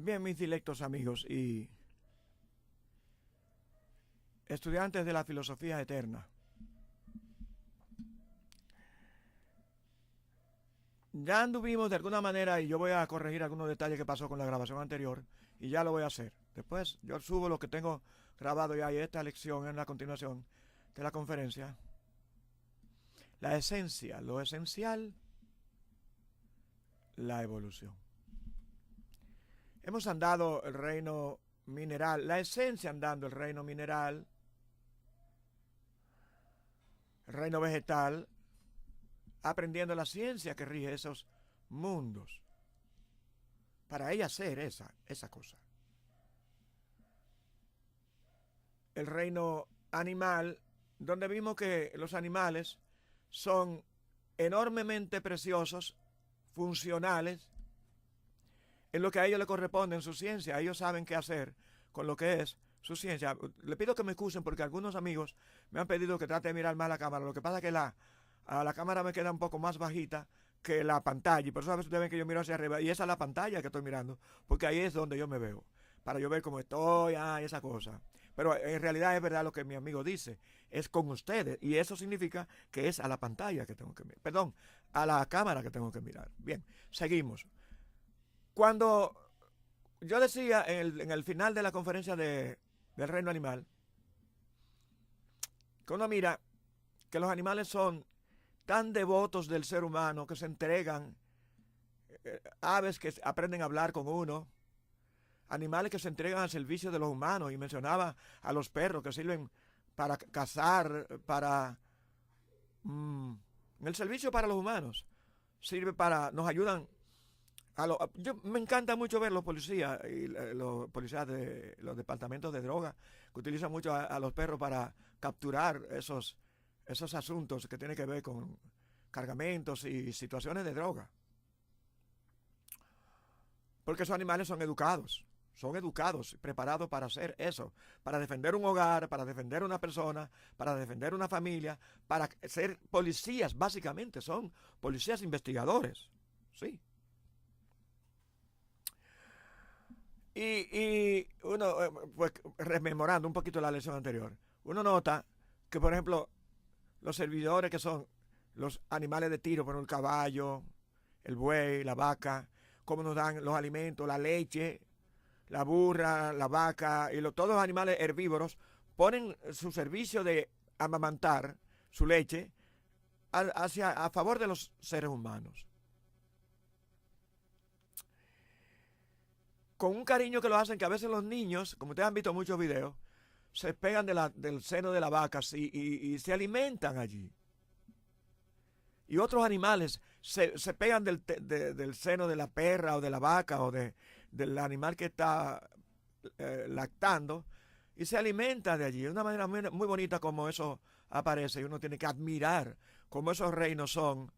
Bien, mis dilectos amigos y estudiantes de la filosofía eterna, ya anduvimos de alguna manera, y yo voy a corregir algunos detalles que pasó con la grabación anterior, y ya lo voy a hacer. Después yo subo lo que tengo grabado ya, y esta lección es la continuación de la conferencia. La esencia, lo esencial, la evolución. Hemos andado el reino mineral, la esencia andando el reino mineral, el reino vegetal, aprendiendo la ciencia que rige esos mundos, para ella hacer esa cosa. El reino animal, donde vimos que los animales son enormemente preciosos, funcionales, en lo que a ellos les corresponde en su ciencia. Ellos saben qué hacer con lo que es su ciencia. Le pido que me excusen porque algunos amigos me han pedido que trate de mirar más la cámara. Lo que pasa es que la cámara me queda un poco más bajita que la pantalla, y por eso a veces ustedes ven que yo miro hacia arriba, y esa es la pantalla que estoy mirando, porque ahí es donde yo me veo, para yo ver cómo estoy, esa cosa. Pero en realidad es verdad lo que mi amigo dice, es con ustedes, y eso significa que es a la pantalla que tengo que mirar, perdón, a la cámara que tengo que mirar. Bien, seguimos. Cuando yo decía en el final de la conferencia del reino animal, que uno mira que los animales son tan devotos del ser humano que se entregan, aves que aprenden a hablar con uno, animales que se entregan al servicio de los humanos, y mencionaba a los perros que sirven para cazar, para el servicio para los humanos, sirve para, nos ayudan. Yo me encanta mucho ver los policías y los policías de los departamentos de droga que utilizan mucho a los perros para capturar esos asuntos que tienen que ver con cargamentos y situaciones de droga. Porque esos animales son educados y preparados para hacer eso, para defender un hogar, para defender una persona, para defender una familia, para ser policías, básicamente son policías investigadores, sí. Y uno, pues rememorando un poquito la lección anterior, uno nota que, por ejemplo, los servidores que son los animales de tiro, por ejemplo, el caballo, el buey, la vaca, cómo nos dan los alimentos, la leche, la burra, la vaca, y todos los animales herbívoros ponen su servicio de amamantar su leche a favor de los seres humanos. Con un cariño que lo hacen, que a veces los niños, como ustedes han visto muchos videos, se pegan del seno de la vaca y se alimentan allí. Y otros animales se pegan del seno de la perra o de la vaca o del animal que está lactando, y se alimenta de allí. De una manera muy, muy bonita como eso aparece, y uno tiene que admirar cómo esos reinos son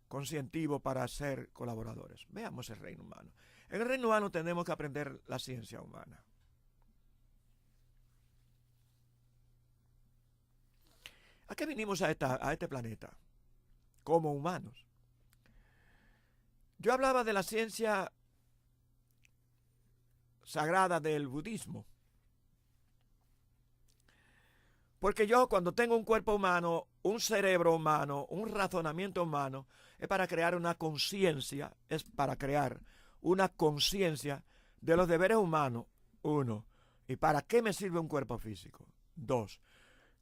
conscientivos para ser colaboradores. Veamos el reino humano. En el reino humano tenemos que aprender la ciencia humana. ¿A qué vinimos a este planeta? Como humanos. Yo hablaba de la ciencia sagrada del budismo. Porque yo, cuando tengo un cuerpo humano, un cerebro humano, un razonamiento humano, es para crear una conciencia, de los deberes humanos. 1. ¿Y para qué me sirve un cuerpo físico? 2.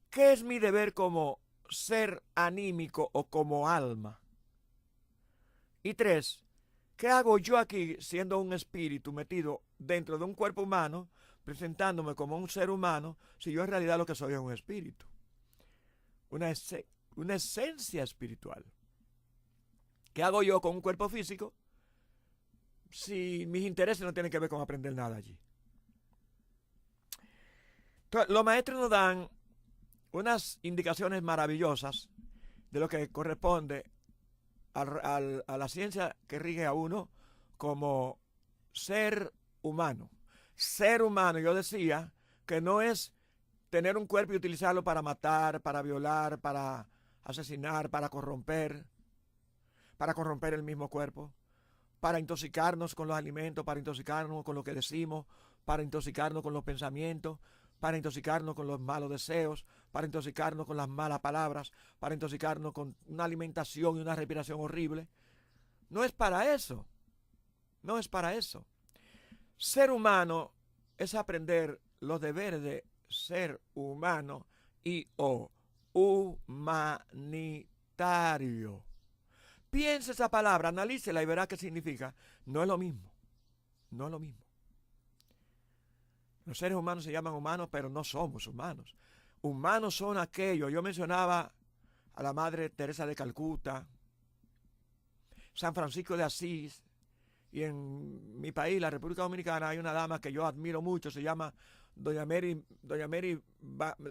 ¿Qué es mi deber como ser anímico o como alma? Y 3. ¿Qué hago yo aquí siendo un espíritu metido dentro de un cuerpo humano, presentándome como un ser humano, si yo en realidad lo que soy es un espíritu? Una esencia espiritual. ¿Qué hago yo con un cuerpo físico si mis intereses no tienen que ver con aprender nada allí? Entonces, los maestros nos dan unas indicaciones maravillosas de lo que corresponde a la ciencia que rige a uno como ser humano. Ser humano, yo decía, que no es tener un cuerpo y utilizarlo para matar, para violar, para asesinar, para corromper el mismo cuerpo, para intoxicarnos con los alimentos, para intoxicarnos con lo que decimos, para intoxicarnos con los pensamientos, para intoxicarnos con los malos deseos, para intoxicarnos con las malas palabras, para intoxicarnos con una alimentación y una respiración horrible. No es para eso. No es para eso. Ser humano es aprender los deberes de ser humano y o humanitario. Piense esa palabra, analícela y verá qué significa. No es lo mismo. No es lo mismo. Los seres humanos se llaman humanos, pero no somos humanos. Humanos son aquellos. Yo mencionaba a la Madre Teresa de Calcuta, San Francisco de Asís, y en mi país, la República Dominicana, hay una dama que yo admiro mucho, se llama Doña Mary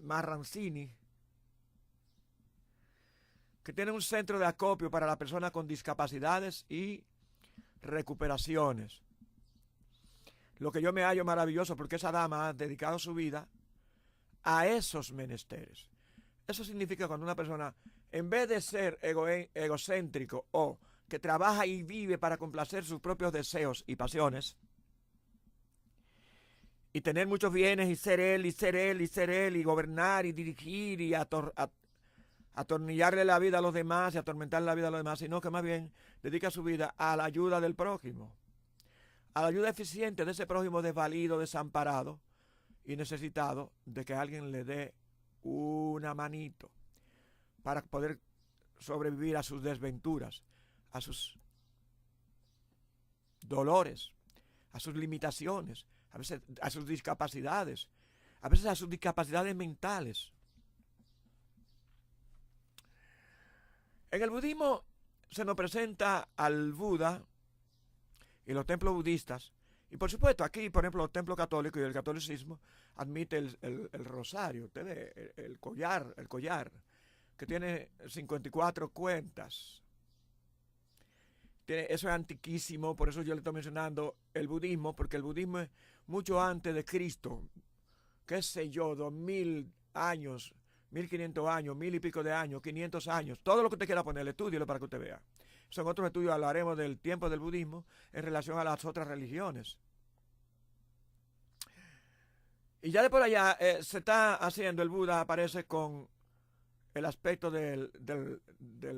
Marrancini, que tiene un centro de acopio para las personas con discapacidades y recuperaciones. Lo que yo me hallo maravilloso porque esa dama ha dedicado su vida a esos menesteres. Eso significa cuando una persona, en vez de ser egocéntrico o que trabaja y vive para complacer sus propios deseos y pasiones, y tener muchos bienes y ser él, y ser él, y ser él, y gobernar y dirigir y atornillarle la vida a los demás y atormentarle la vida a los demás, sino que más bien dedica su vida a la ayuda del prójimo, a la ayuda eficiente de ese prójimo desvalido, desamparado y necesitado de que alguien le dé una manito para poder sobrevivir a sus desventuras, a sus dolores, a sus limitaciones, a veces a sus discapacidades, a veces a sus discapacidades mentales. En el budismo se nos presenta al Buda y los templos budistas, y por supuesto aquí, por ejemplo, los templos católicos y el catolicismo admite el rosario, usted ve, el collar, que tiene 54 cuentas. Eso es antiquísimo, por eso yo le estoy mencionando el budismo, porque el budismo es mucho antes de Cristo, qué sé yo, 2000 años, 1500 años, 1000 y pico de años, 500 años, todo lo que usted quiera ponerle, estúdielo para que usted vea. En otros estudios hablaremos del tiempo del budismo en relación a las otras religiones. Y ya de por allá se está haciendo, el Buda aparece con el aspecto del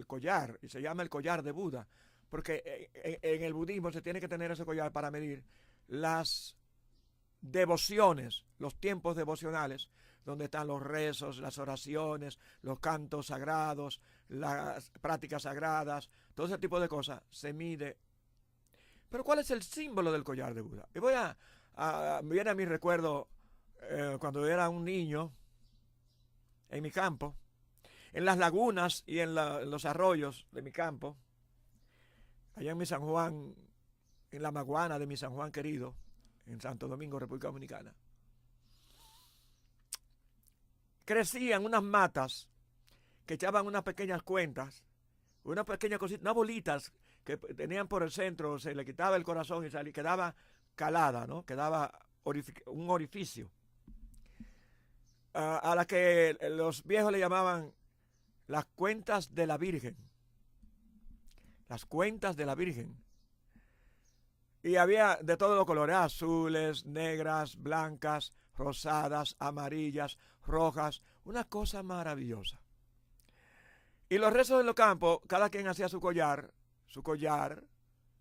collar, y se llama el collar de Buda, porque en el budismo se tiene que tener ese collar para medir las devociones, los tiempos devocionales, donde están los rezos, las oraciones, los cantos sagrados, las prácticas sagradas, todo ese tipo de cosas se mide. Pero ¿cuál es el símbolo del collar de Buda? Y viene a mi recuerdo cuando era un niño en mi campo, en las lagunas y en los arroyos de mi campo, allá en mi San Juan, en la Maguana de mi San Juan querido, en Santo Domingo, República Dominicana, crecían unas matas que echaban unas pequeñas cuentas, unas pequeñas cositas, unas bolitas que tenían por el centro, se le quitaba el corazón y quedaba calada, ¿no? Quedaba un orificio, a la que los viejos le llamaban las cuentas de la Virgen. Las cuentas de la Virgen. Y había de todos los colores, azules, negras, blancas, rosadas, amarillas, rojas, una cosa maravillosa. Y los rezos en los campos, cada quien hacía su collar,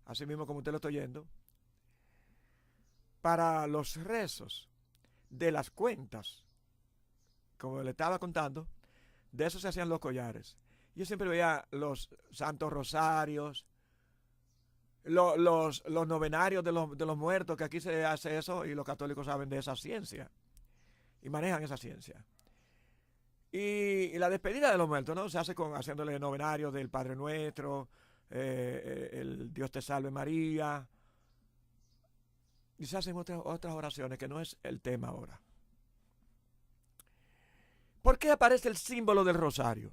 así mismo como usted lo está oyendo, para los rezos de las cuentas, como le estaba contando, de eso se hacían los collares. Yo siempre veía los santos rosarios, los novenarios de los muertos, que aquí se hace eso y los católicos saben de esa ciencia y manejan esa ciencia. Y la despedida de los muertos, ¿no? Se hace haciéndole novenario del Padre Nuestro, el Dios te salve María, y se hacen otras oraciones que no es el tema ahora. ¿Por qué aparece el símbolo del rosario?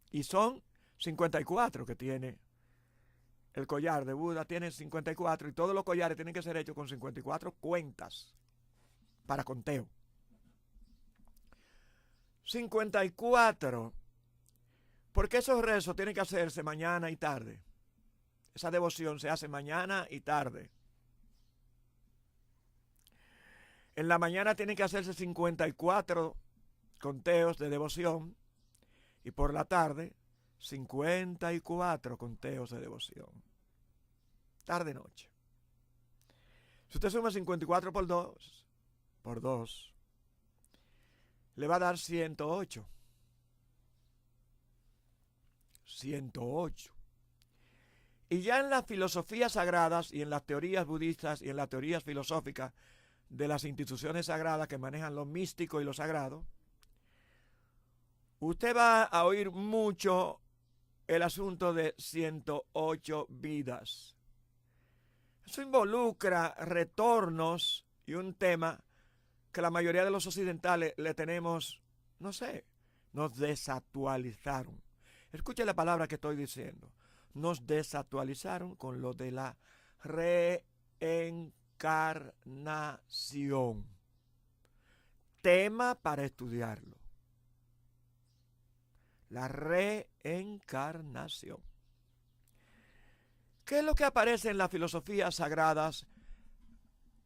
Y son 54 que tiene el collar de Buda, tiene 54 y todos los collares tienen que ser hechos con 54 cuentas para conteo. 54, porque esos rezos tienen que hacerse mañana y tarde. Esa devoción se hace mañana y tarde. En la mañana tienen que hacerse 54 conteos de devoción y por la tarde 54 conteos de devoción. Tarde-noche. Si usted suma 54 por 2, le va a dar 108. 108. Y ya en las filosofías sagradas y en las teorías budistas y en las teorías filosóficas de las instituciones sagradas que manejan lo místico y lo sagrado, usted va a oír mucho el asunto de 108 vidas. Eso involucra retornos y un tema que la mayoría de los occidentales le tenemos, no sé, nos desactualizaron. Escuche la palabra que estoy diciendo. Nos desactualizaron con lo de la reencarnación. Tema para estudiarlo. La reencarnación. ¿Qué es lo que aparece en las filosofías sagradas,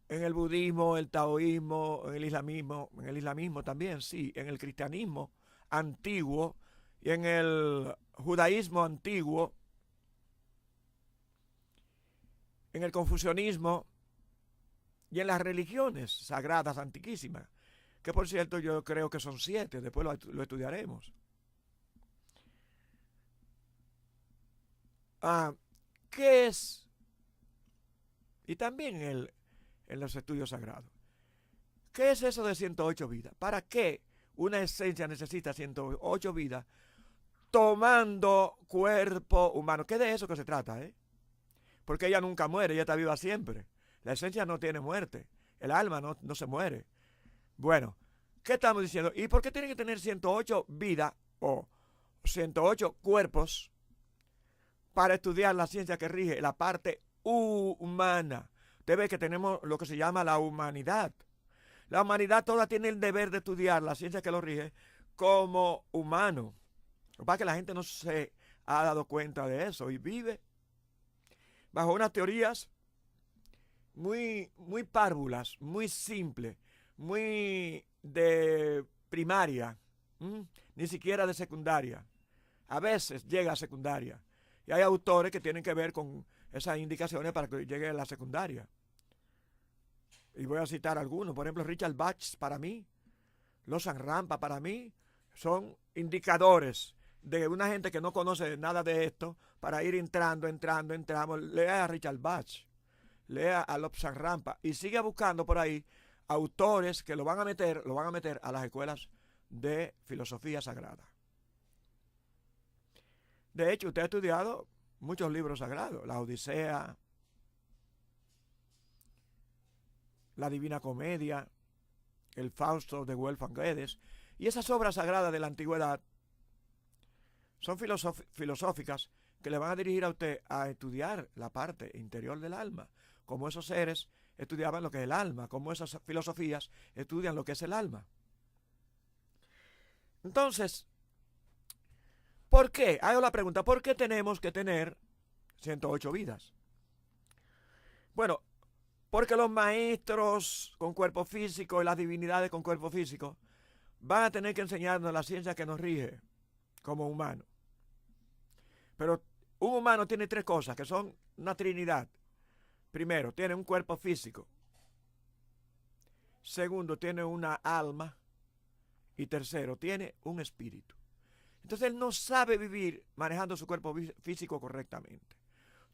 en el budismo, el taoísmo, en el islamismo también, sí, en el cristianismo antiguo y en el judaísmo antiguo, en el confucianismo y en las religiones sagradas antiquísimas, que por cierto yo creo que son 7, después lo estudiaremos. ¿Qué es? Y también en los estudios sagrados. ¿Qué es eso de 108 vidas? ¿Para qué una esencia necesita 108 vidas tomando cuerpo humano? ¿Qué de eso que se trata, Porque ella nunca muere, ella está viva siempre. La esencia no tiene muerte. El alma no se muere. Bueno, ¿qué estamos diciendo? ¿Y por qué tiene que tener 108 vidas o 108 cuerpos para estudiar la ciencia que rige la parte humana? Usted ve que tenemos lo que se llama la humanidad. La humanidad toda tiene el deber de estudiar la ciencia que lo rige como humano. Lo que pasa es que la gente no se ha dado cuenta de eso y vive bajo unas teorías muy párvulas, muy simples, muy de primaria, ni siquiera de secundaria. A veces llega a secundaria. Y hay autores que tienen que ver con esas indicaciones para que llegue a la secundaria. Y voy a citar algunos. Por ejemplo, Richard Bach para mí, Losang Rampa para mí, son indicadores de una gente que no conoce nada de esto para ir entrando. Lea a Richard Bach, lea a Losang Rampa y siga buscando por ahí autores que lo van a meter a las escuelas de filosofía sagrada. De hecho, usted ha estudiado muchos libros sagrados, la Odisea, la Divina Comedia, el Fausto de Wolfgang Goethe, y esas obras sagradas de la antigüedad son filosóficas que le van a dirigir a usted a estudiar la parte interior del alma, como esos seres estudiaban lo que es el alma, como esas filosofías estudian lo que es el alma. Entonces, ¿por qué? Hago la pregunta, ¿por qué tenemos que tener 108 vidas? Bueno, porque los maestros con cuerpo físico y las divinidades con cuerpo físico van a tener que enseñarnos la ciencia que nos rige como humanos. Pero un humano tiene 3 cosas, que son una trinidad. Primero, tiene un cuerpo físico. Segundo, tiene una alma. Y tercero, tiene un espíritu. Entonces él no sabe vivir manejando su cuerpo físico correctamente.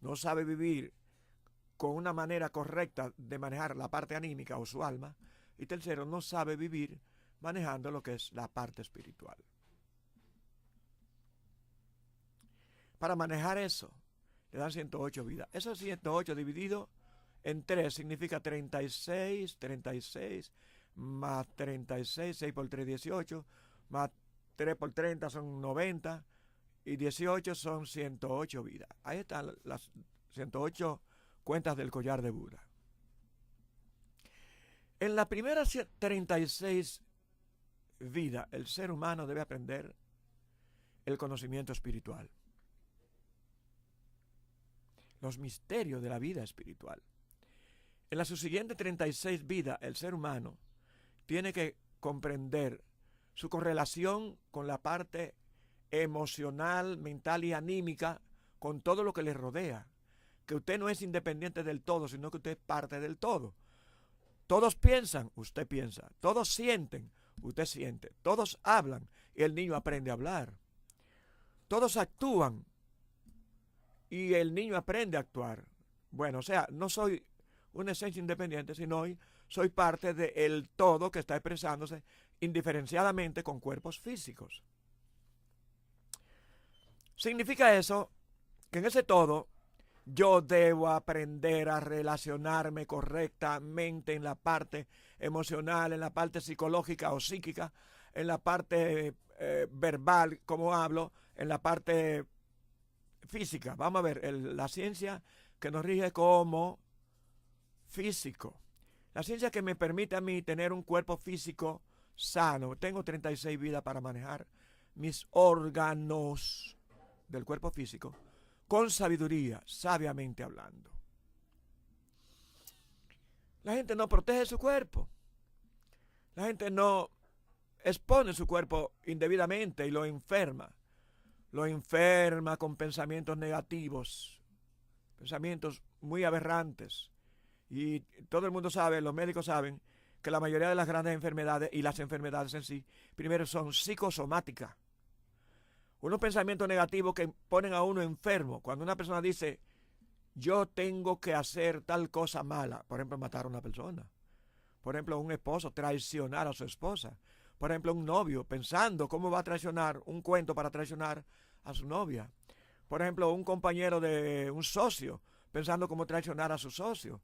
No sabe vivir con una manera correcta de manejar la parte anímica o su alma. Y tercero, no sabe vivir manejando lo que es la parte espiritual. Para manejar eso, le dan 108 vidas. Esos 108 dividido en 3 significa 36, más 36, 6 por 3, 18, más 3 por 30 son 90 y 18 son 108 vidas. Ahí están las 108 cuentas del collar de Buda. En las primeras 36 vidas, el ser humano debe aprender el conocimiento espiritual. los misterios de la vida espiritual. En las subsiguientes 36 vidas, el ser humano tiene que comprender su correlación con la parte emocional, mental y anímica, con todo lo que le rodea. Que usted no es independiente del todo, sino que usted es parte del todo. Todos piensan, usted piensa. Todos sienten, usted siente. Todos hablan y el niño aprende a hablar. Todos actúan y el niño aprende a actuar. Bueno, o sea, no soy una esencia independiente, sino soy parte del todo que está expresándose indiferenciadamente con cuerpos físicos. Significa eso que en ese todo yo debo aprender a relacionarme correctamente en la parte emocional, en la parte psicológica o psíquica, en la parte verbal, como hablo, en la parte física. Vamos a ver, la ciencia que nos rige como físico. La ciencia que me permite a mí tener un cuerpo físico sano. Tengo 36 vidas para manejar mis órganos del cuerpo físico con sabiduría, sabiamente hablando. La gente no protege su cuerpo. La gente no expone su cuerpo indebidamente y lo enferma. Lo enferma con pensamientos negativos, pensamientos muy aberrantes. Y todo el mundo sabe, los médicos saben, que la mayoría de las grandes enfermedades y las enfermedades en sí, primero son psicosomáticas. Unos pensamientos negativos que ponen a uno enfermo. Cuando una persona dice, yo tengo que hacer tal cosa mala, por ejemplo, matar a una persona. Por ejemplo, un esposo traicionar a su esposa. Por ejemplo, un novio pensando cómo va a traicionar, un cuento para traicionar a su novia. Por ejemplo, un compañero de un socio pensando cómo traicionar a su socio.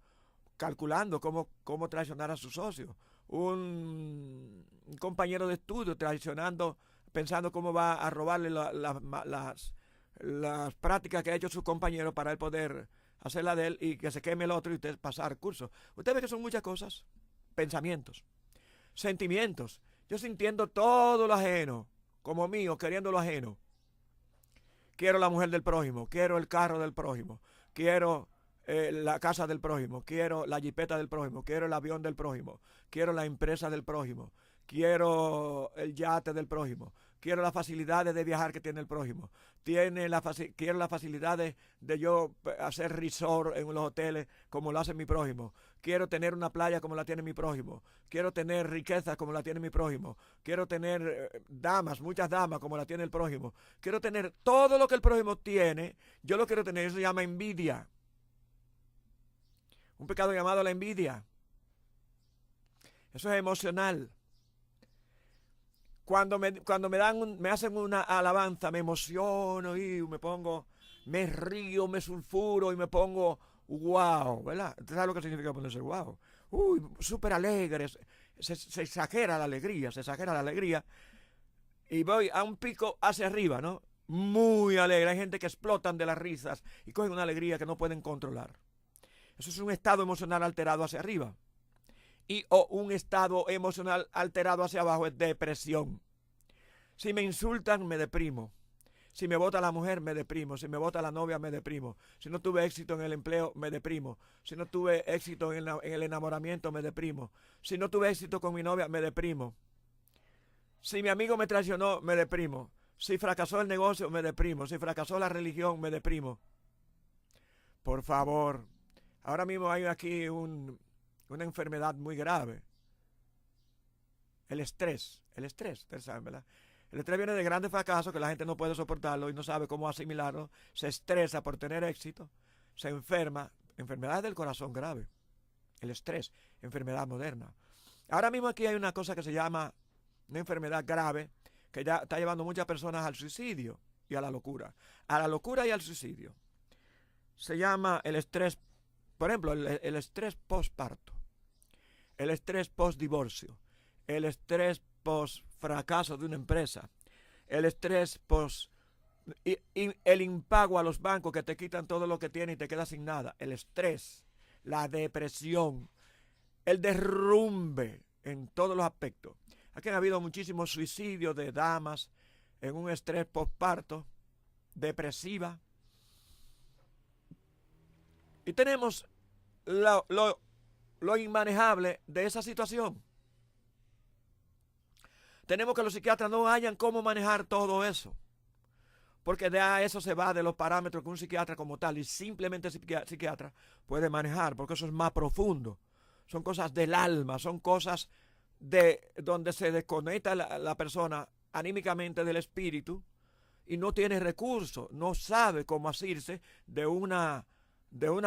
Calculando cómo traicionar a su socio. Un compañero de estudio traicionando, pensando cómo va a robarle las prácticas que ha hecho su compañero para él poder hacer la de él y que se queme el otro y usted pasar curso. Usted ve que son muchas cosas. Pensamientos, sentimientos. Yo sintiendo todo lo ajeno, como mío, queriendo lo ajeno. Quiero la mujer del prójimo, quiero el carro del prójimo, quiero la casa del prójimo, quiero la jipeta del prójimo, quiero el avión del prójimo, quiero la empresa del prójimo, quiero el yate del prójimo, quiero las facilidades de viajar que tiene el prójimo, quiero las facilidades de yo hacer resort en los hoteles como lo hace mi prójimo, quiero tener una playa como la tiene mi prójimo, quiero tener riquezas como la tiene mi prójimo, quiero tener damas, muchas damas como la tiene el prójimo, quiero tener todo lo que el prójimo tiene, yo lo quiero tener, eso se llama envidia. Un pecado llamado la envidia. Eso es emocional. Cuando me hacen una alabanza, me emociono y me río, me sulfuro y me pongo wow, ¿verdad? ¿Usted sabe lo que significa ponerse wow? Uy, súper alegre. Se exagera la alegría, y voy a un pico hacia arriba, ¿no? Muy alegre. Hay gente que explotan de las risas y cogen una alegría que no pueden controlar. Eso es un estado emocional alterado hacia arriba. O un estado emocional alterado hacia abajo es depresión. Si me insultan, me deprimo. Si me bota la mujer, me deprimo. Si me bota la novia, me deprimo. Si no tuve éxito en el empleo, me deprimo. Si no tuve éxito en el enamoramiento, me deprimo. Si no tuve éxito con mi novia, me deprimo. Si mi amigo me traicionó, me deprimo. Si fracasó el negocio, me deprimo. Si fracasó la religión, me deprimo. Por favor. Ahora mismo hay aquí una enfermedad muy grave. El estrés, ustedes saben, ¿verdad? El estrés viene de grandes fracasos que la gente no puede soportarlo y no sabe cómo asimilarlo. Se estresa por tener éxito, se enferma. Enfermedades del corazón grave. El estrés, enfermedad moderna. Ahora mismo aquí hay una cosa que se llama una enfermedad grave que ya está llevando muchas personas al suicidio y a la locura. A la locura y al suicidio. Se llama el estrés. Por ejemplo, el estrés postparto, el estrés postdivorcio, el estrés post-fracaso de una empresa, el estrés el impago a los bancos que te quitan todo lo que tienes y te quedas sin nada, el estrés, la depresión, el derrumbe en todos los aspectos. Aquí han habido muchísimos suicidios de damas en un estrés postparto, depresiva. Y tenemos lo inmanejable de esa situación. Tenemos que los psiquiatras no hayan cómo manejar todo eso. Porque de a eso se va de los parámetros que un psiquiatra como tal y simplemente psiquiatra puede manejar, porque eso es más profundo. Son cosas del alma, son cosas de donde se desconecta la persona anímicamente del espíritu y no tiene recursos, no sabe cómo asirse de una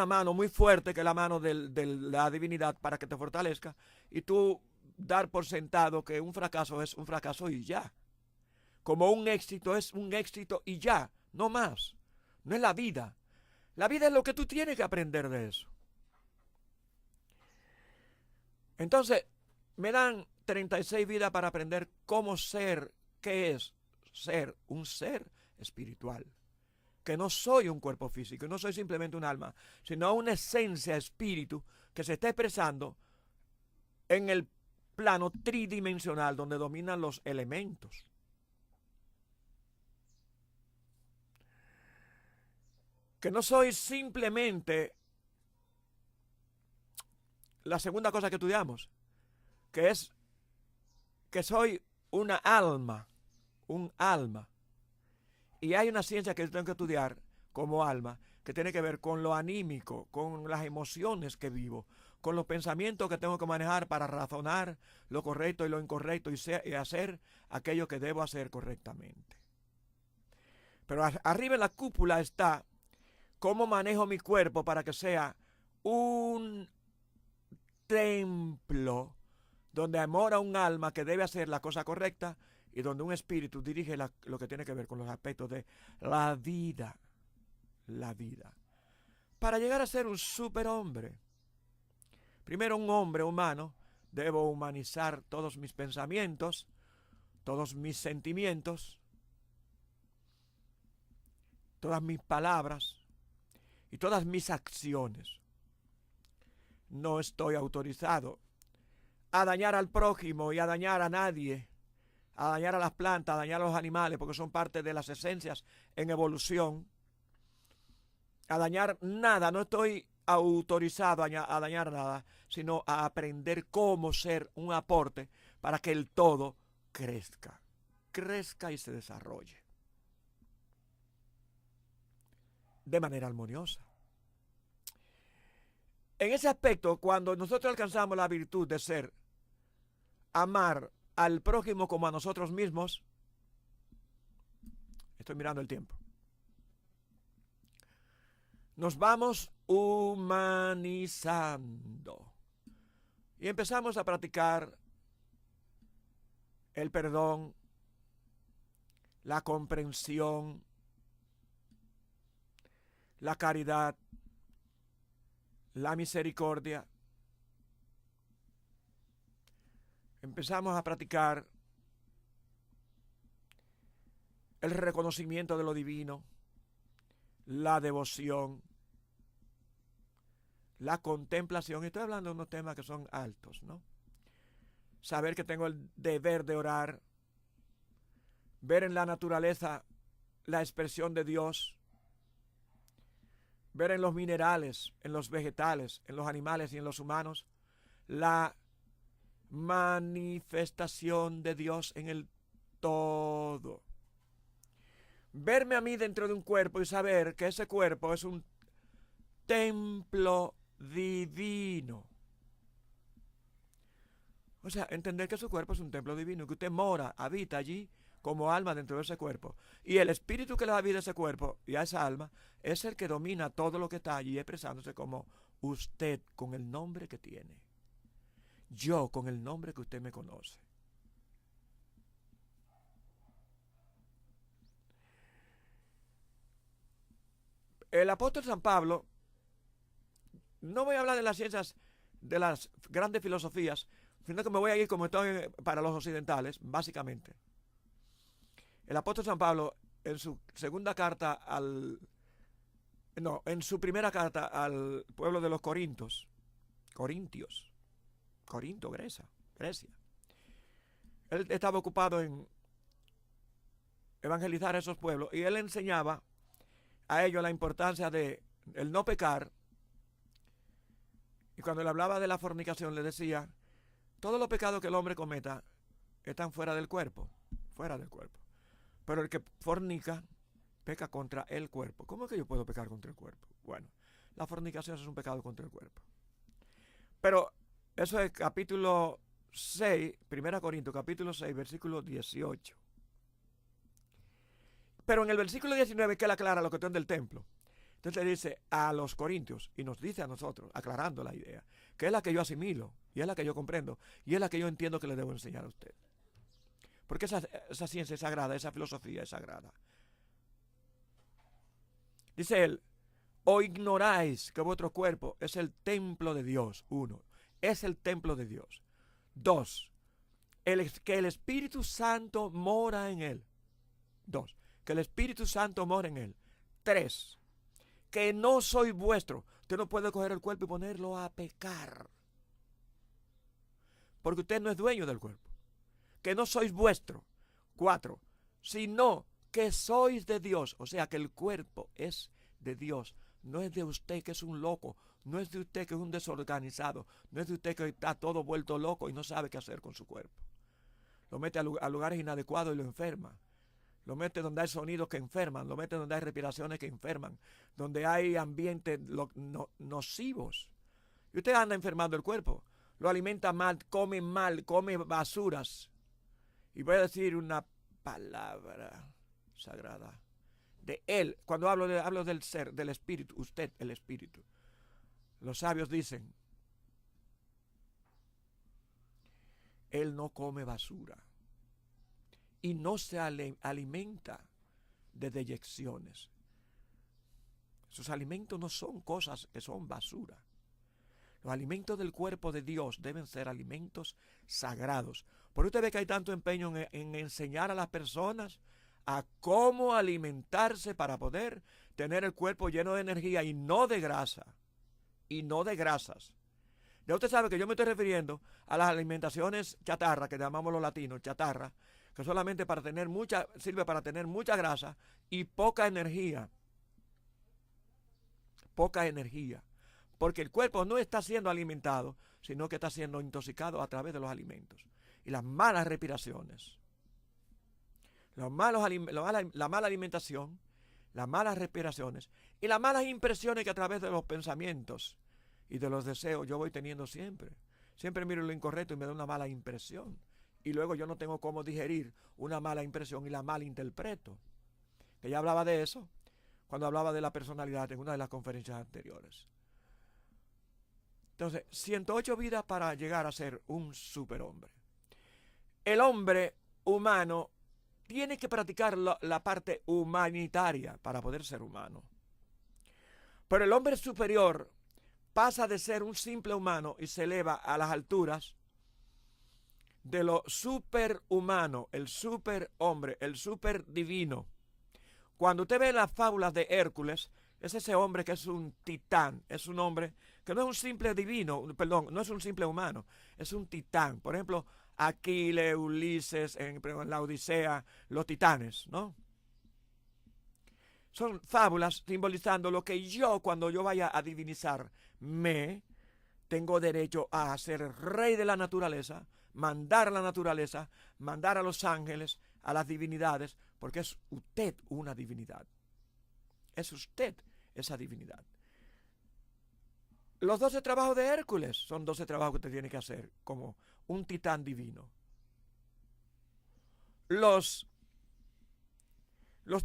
mano muy fuerte, que es la mano de la divinidad, para que te fortalezca, y tú dar por sentado que un fracaso es un fracaso y ya. Como un éxito es un éxito y ya, no más. No es la vida. La vida es lo que tú tienes que aprender de eso. Entonces, me dan 36 vidas para aprender cómo ser, qué es ser un ser espiritual. Que no soy un cuerpo físico, no soy simplemente un alma, sino una esencia, espíritu, que se está expresando en el plano tridimensional donde dominan los elementos. Que no soy simplemente la segunda cosa que estudiamos, que es que soy una alma, un alma. Y hay una ciencia que yo tengo que estudiar como alma, que tiene que ver con lo anímico, con las emociones que vivo, con los pensamientos que tengo que manejar para razonar lo correcto y lo incorrecto y hacer aquello que debo hacer correctamente. Pero arriba en la cúpula está cómo manejo mi cuerpo para que sea un templo donde mora un alma que debe hacer la cosa correcta y donde un espíritu dirige lo que tiene que ver con los aspectos de la vida. La vida. Para llegar a ser un superhombre, primero un hombre humano, debo humanizar todos mis pensamientos, todos mis sentimientos, todas mis palabras y todas mis acciones. No estoy autorizado a dañar al prójimo y a dañar a nadie, a dañar a las plantas, a dañar a los animales, porque son parte de las esencias en evolución, a dañar nada. No estoy autorizado a dañar nada, sino a aprender cómo ser un aporte para que el todo crezca y se desarrolle de manera armoniosa. En ese aspecto, cuando nosotros alcanzamos la virtud de ser, amar al prójimo como a nosotros mismos, estoy mirando el tiempo, nos vamos humanizando y empezamos a practicar el perdón, la comprensión, la caridad, la misericordia. Empezamos a practicar el reconocimiento de lo divino, la devoción, la contemplación. Estoy hablando de unos temas que son altos, ¿no? Saber que tengo el deber de orar, ver en la naturaleza la expresión de Dios, ver en los minerales, en los vegetales, en los animales y en los humanos la manifestación de Dios en el todo. Verme a mí dentro de un cuerpo y saber que ese cuerpo es un templo divino. O sea, entender que su cuerpo es un templo divino, que usted mora, habita allí como alma dentro de ese cuerpo. Y el espíritu que le da vida a ese cuerpo y a esa alma es el que domina todo lo que está allí expresándose como usted con el nombre que tiene. Yo con el nombre que usted me conoce. El apóstol San Pablo, no voy a hablar de las ciencias, de las grandes filosofías, sino que me voy a ir como estoy para los occidentales, básicamente. El apóstol San Pablo, en su segunda carta en su primera carta al pueblo de los Corintios, Grecia. Él estaba ocupado en evangelizar a esos pueblos y él enseñaba a ellos la importancia de el no pecar Y cuando le hablaba de la fornicación, le decía, todos los pecados que el hombre cometa están fuera del cuerpo. Pero el que fornica, peca contra el cuerpo. ¿Cómo es que yo puedo pecar contra el cuerpo? Bueno, la fornicación es un pecado contra el cuerpo. Pero eso es capítulo 6, 1 Corintios, capítulo 6, versículo 18. Pero en el versículo 19 que él aclara la cuestión del templo. Entonces le dice a los corintios y nos dice a nosotros, aclarando la idea, que es la que yo asimilo y es la que yo comprendo y es la que yo entiendo que le debo enseñar a usted. Porque esa ciencia es sagrada, esa filosofía es sagrada. Dice él, o ignoráis que vuestro cuerpo es el templo de Dios. 1. Es el templo de Dios. 2. Que el Espíritu Santo mora en él. 2. Que el Espíritu Santo mora en él. 3. Que no soy vuestro. Usted no puede coger el cuerpo y ponerlo a pecar. Porque usted no es dueño del cuerpo. Que no sois vuestro. 4. Sino que sois de Dios. O sea que el cuerpo es de Dios. No es de usted que es un loco. No es de usted que es un desorganizado. No es de usted que está todo vuelto loco y no sabe qué hacer con su cuerpo. Lo mete a lugares inadecuados y lo enferma. Lo mete donde hay sonidos que enferman. Lo mete donde hay respiraciones que enferman. Donde hay ambientes nocivos. Y usted anda enfermando el cuerpo. Lo alimenta mal, come basuras. Y voy a decir una palabra sagrada. De él, cuando hablo del ser, del espíritu, usted, el espíritu. Los sabios dicen, él no come basura y no se alimenta de deyecciones. Sus alimentos no son cosas que son basura. Los alimentos del cuerpo de Dios deben ser alimentos sagrados. Por usted ve que hay tanto empeño en enseñar a las personas a cómo alimentarse para poder tener el cuerpo lleno de energía y no de grasa. Y no de grasas. Ya usted sabe que yo me estoy refiriendo a las alimentaciones chatarra, que llamamos los latinos chatarra, que solamente sirve para tener mucha grasa y poca energía. Poca energía. Porque el cuerpo no está siendo alimentado, sino que está siendo intoxicado a través de los alimentos. Y las malas respiraciones. La mala alimentación, las malas respiraciones y las malas impresiones que a través de los pensamientos y de los deseos yo voy teniendo siempre. Siempre miro lo incorrecto y me da una mala impresión. Y luego yo no tengo cómo digerir una mala impresión y la malinterpreto. Que ya hablaba de eso cuando hablaba de la personalidad en una de las conferencias anteriores. Entonces, 108 vidas para llegar a ser un superhombre. El hombre humano tiene que practicar la parte humanitaria para poder ser humano. Pero el hombre superior pasa de ser un simple humano y se eleva a las alturas de lo superhumano, el superhombre, el superdivino. Cuando usted ve las fábulas de Hércules, es ese hombre que es un titán, es un hombre que no es un simple divino, perdón, no es un simple humano, es un titán. Por ejemplo, Aquiles, Ulises, en la Odisea, los titanes, ¿no? Son fábulas simbolizando lo que yo, cuando yo vaya a divinizar, tengo derecho a ser rey de la naturaleza, mandar a la naturaleza, mandar a los ángeles, a las divinidades, porque es usted una divinidad. Es usted esa divinidad. Los 12 trabajos de Hércules son 12 trabajos que usted tiene que hacer como un titán divino. Los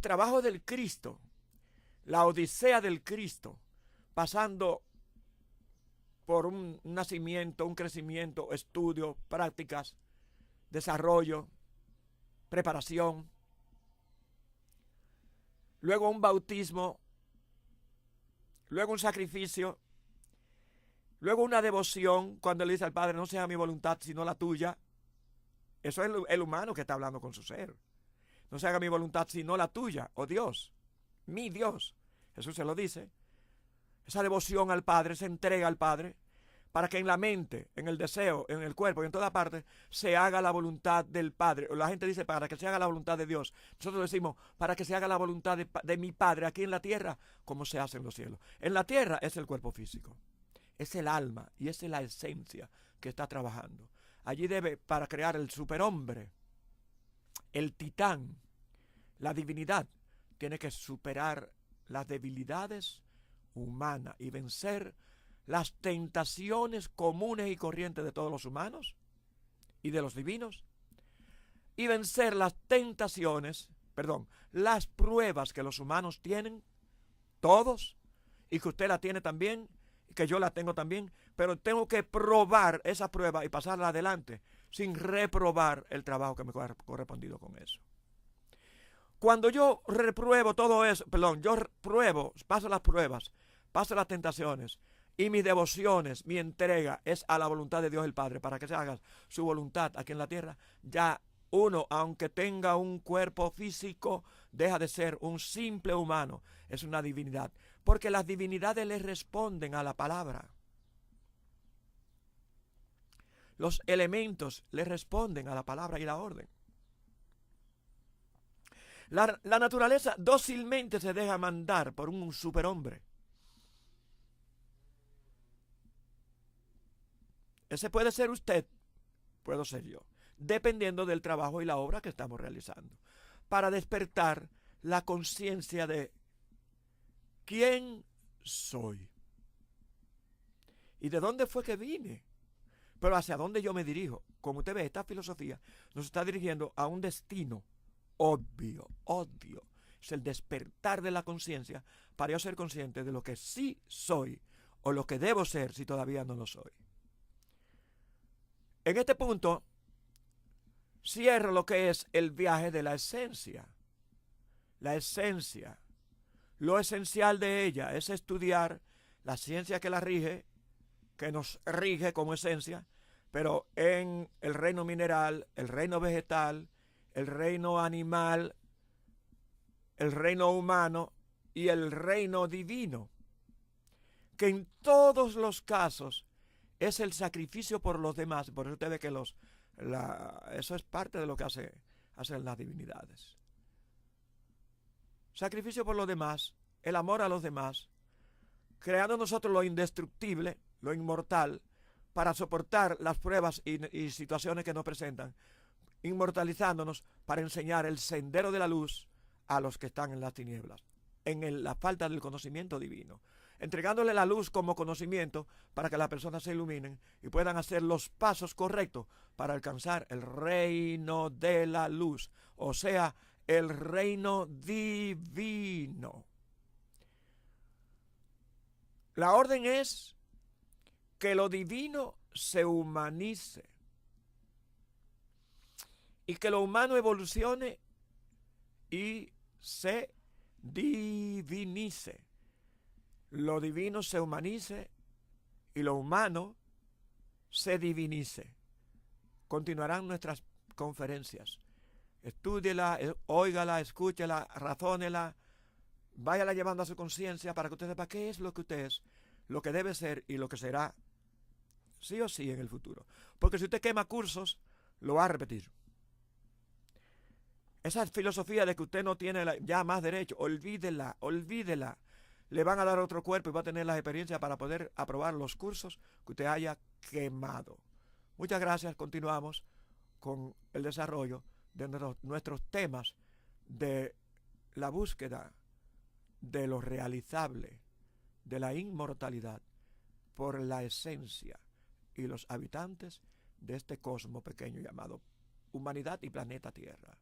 trabajos del Cristo, la odisea del Cristo, pasando por un nacimiento, un crecimiento, estudio, prácticas, desarrollo, preparación, luego un bautismo, luego un sacrificio, luego una devoción, cuando le dice al Padre, no sea mi voluntad sino la tuya. Eso es el humano que está hablando con su ser. No se haga mi voluntad sino la tuya, oh Dios, mi Dios. Jesús se lo dice. Esa devoción al Padre, esa entrega al Padre, para que en la mente, en el deseo, en el cuerpo y en toda parte, se haga la voluntad del Padre. La gente dice, para que se haga la voluntad de Dios. Nosotros decimos, para que se haga la voluntad de mi Padre aquí en la tierra, como se hace en los cielos. En la tierra es el cuerpo físico. es el alma y es la esencia que está trabajando. Allí debe, para crear el superhombre, el titán, la divinidad, tiene que superar las debilidades humanas y vencer las tentaciones comunes y corrientes de todos los humanos y de los divinos, y vencer las las pruebas que los humanos tienen, todos, y que usted la tiene también, y que yo la tengo también, pero tengo que probar esa prueba y pasarla adelante sin reprobar el trabajo que me ha correspondido con eso. Cuando yo repruebo todo eso, paso las pruebas, paso las tentaciones, y mis devociones, mi entrega es a la voluntad de Dios el Padre, para que se haga su voluntad aquí en la tierra, ya uno, aunque tenga un cuerpo físico, deja de ser un simple humano, es una divinidad, porque las divinidades le responden a la palabra. Los elementos le responden a la palabra y la orden. La naturaleza dócilmente se deja mandar por un superhombre. Ese puede ser usted, puedo ser yo, dependiendo del trabajo y la obra que estamos realizando, para despertar la conciencia de quién soy y de dónde fue que vine, pero hacia dónde yo me dirijo. Como usted ve, esta filosofía nos está dirigiendo a un destino obvio. Es el despertar de la conciencia para yo ser consciente de lo que sí soy o lo que debo ser si todavía no lo soy. En este punto, cierro lo que es el viaje de la esencia. La esencia, lo esencial de ella es estudiar la ciencia que la rige, que nos rige como esencia, pero en el reino mineral, el reino vegetal, el reino animal, el reino humano y el reino divino, que en todos los casos es el sacrificio por los demás. Por eso usted ve que eso es parte de lo que hacen las divinidades. Sacrificio por los demás, el amor a los demás, creando nosotros lo indestructible, lo inmortal, para soportar las pruebas y situaciones que nos presentan, inmortalizándonos para enseñar el sendero de la luz a los que están en las tinieblas, en la falta del conocimiento divino, entregándole la luz como conocimiento para que las personas se iluminen y puedan hacer los pasos correctos para alcanzar el reino de la luz, o sea, el reino divino. La orden es que lo divino se humanice y que lo humano evolucione y se divinice. Lo divino se humanice y lo humano se divinice. Continuarán nuestras conferencias. Estúdiela, óigala, escúchela, razónela, váyala llevando a su conciencia para que usted sepa qué es lo que usted es, lo que debe ser y lo que será sí o sí en el futuro. Porque si usted quema cursos, lo va a repetir. Esa filosofía de que usted no tiene ya más derecho, olvídela. Le van a dar otro cuerpo y va a tener las experiencias para poder aprobar los cursos que usted haya quemado. Muchas gracias. Continuamos con el desarrollo de nuestros temas de la búsqueda de lo realizable, de la inmortalidad, por la esencia y los habitantes de este cosmos pequeño llamado humanidad y planeta Tierra.